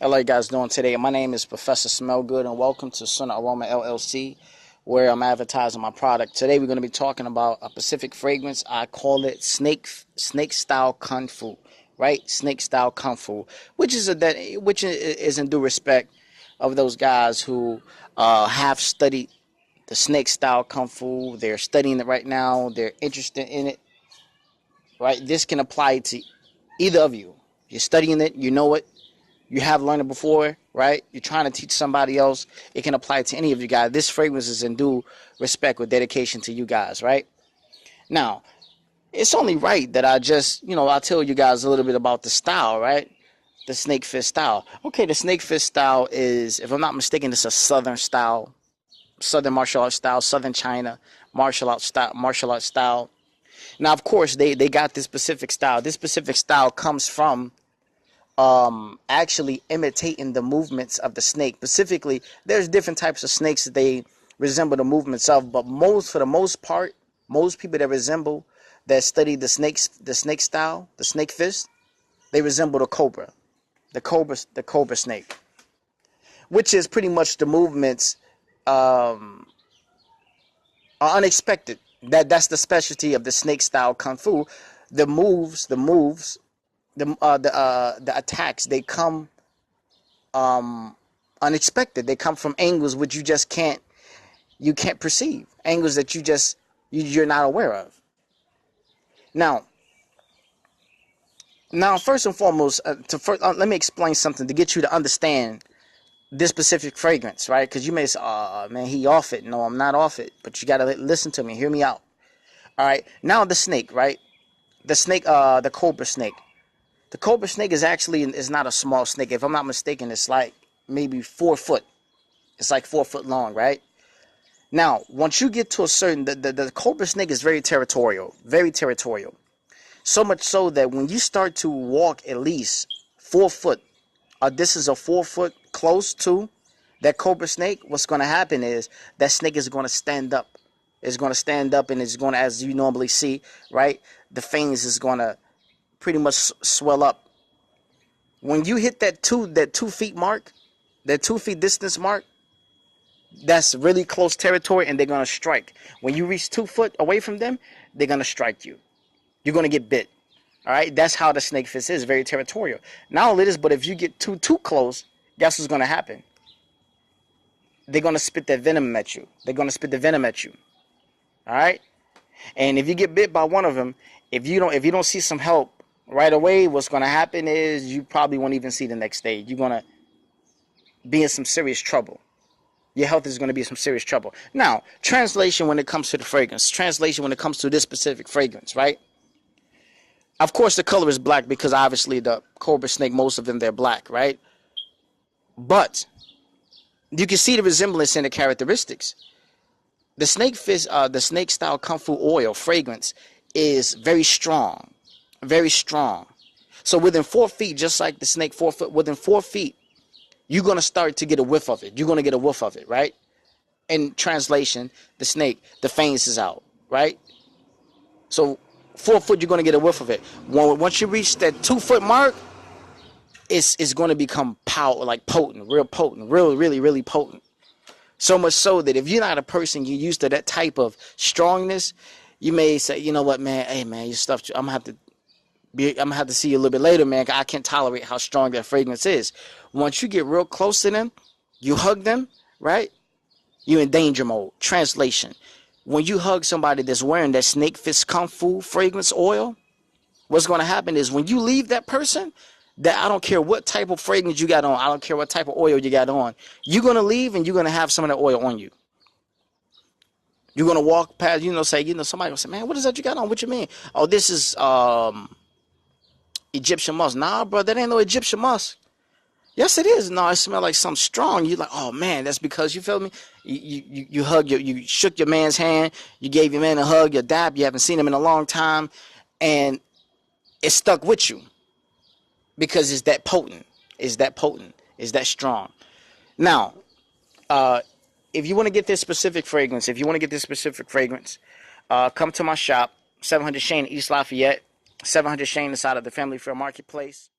How you guys doing today? My name is Professor Smellgood, and welcome to Sona Aroma LLC, where I'm advertising my product. Today we're going to be talking about a specific fragrance. I call it snake style kung fu, right? Snake style kung fu, which is in due respect of those guys who have studied the snake style kung fu. They're studying it right now. They're interested in it, right? This can apply to either of you. You're studying it, you know it. You have learned it before, right? You're trying to teach somebody else. It can apply to any of you guys. This fragrance is in due respect with dedication to you guys, right? Now, it's only right that I'll tell you guys a little bit about the style, right? The snake fist style. Okay, the snake fist style is, if I'm not mistaken, it's a southern style, southern martial arts style, southern China martial arts style. Now, of course, they got this specific style. This specific style comes from actually imitating the movements of the snake. Specifically, there's different types of snakes that they resemble the movements of, but for the most part, most people that study the snake style, the snake fist, they resemble the cobra snake, which is pretty much the movements are unexpected. That's the specialty of the snake style kung fu. The moves, the attacks, they come unexpected. They come from angles which you can't perceive, angles that you're not aware of. Now, first and foremost, let me explain something to get you to understand this specific fragrance, right? Because you may say, "Oh man, he off it." No, I'm not off it, but you gotta listen to me, hear me out. All right. Now the snake, right? The cobra snake. The cobra snake is not a small snake. If I'm not mistaken, it's like maybe 4 foot. It's like 4 foot long, right? Now, once you get to a certain, the cobra snake is very territorial. So much so that when you start to walk at least 4 foot, this is a 4 foot close to that cobra snake, what's going to happen is that snake is going to stand up. It's going to stand up and it's going to, as you normally see, right? The fangs is going to pretty much swell up. When you hit that 2 feet mark, that 2 feet distance mark, that's really close territory, and they're gonna strike. When you reach 2 foot away from them, they're gonna strike you. You're gonna get bit. All right, that's how the snake fist is, very territorial. Not only this, but if you get too close, guess what's gonna happen? They're gonna spit that venom at you. They're gonna spit the venom at you. All right, and if you get bit by one of them, if you don't see some help right away, what's going to happen is you probably won't even see the next day. You're going to be in some serious trouble. Your health is going to be in some serious trouble. Now, translation when it comes to the fragrance. Translation when it comes to this specific fragrance, right? Of course, the color is black because obviously the cobra snake, most of them, they're black, right? But you can see the resemblance in the characteristics. The snake fist, the snake style kung fu oil fragrance is very strong. Very strong. So within 4 feet, just like the snake 4 foot, within 4 feet, you're going to start to get a whiff of it. You're going to get a whiff of it, right? In translation, the snake, the fangs is out, right? So 4 foot, you're going to get a whiff of it. Once you reach that 2 foot mark, it's going to become potent, really potent. So much so that if you're not a person you're used to that type of strongness, you may say, you know what, man, hey man, your stuff, I'm gonna have to see you a little bit later, man. I can't tolerate how strong that fragrance is. Once you get real close to them, you hug them, right? You're in danger mode. Translation: when you hug somebody that's wearing that snake fist kung fu fragrance oil, what's gonna happen is when you leave that person, that I don't care what type of fragrance you got on, I don't care what type of oil you got on, you're gonna leave and you're gonna have some of that oil on you. You're gonna walk past, somebody will say, man, what is that you got on? What you mean? Oh, this is Egyptian musk. Nah, bro, that ain't no Egyptian musk. Yes, it is. No, it smells like something strong. You're like, oh man, that's because you feel me. You shook your man's hand. You gave your man a hug, your dap. You haven't seen him in a long time, and it stuck with you because it's that potent. It's that strong. Now, if you want to get this specific fragrance, come to my shop, 700 Shane, East Lafayette. 700 Shane inside of the Family Fair Marketplace.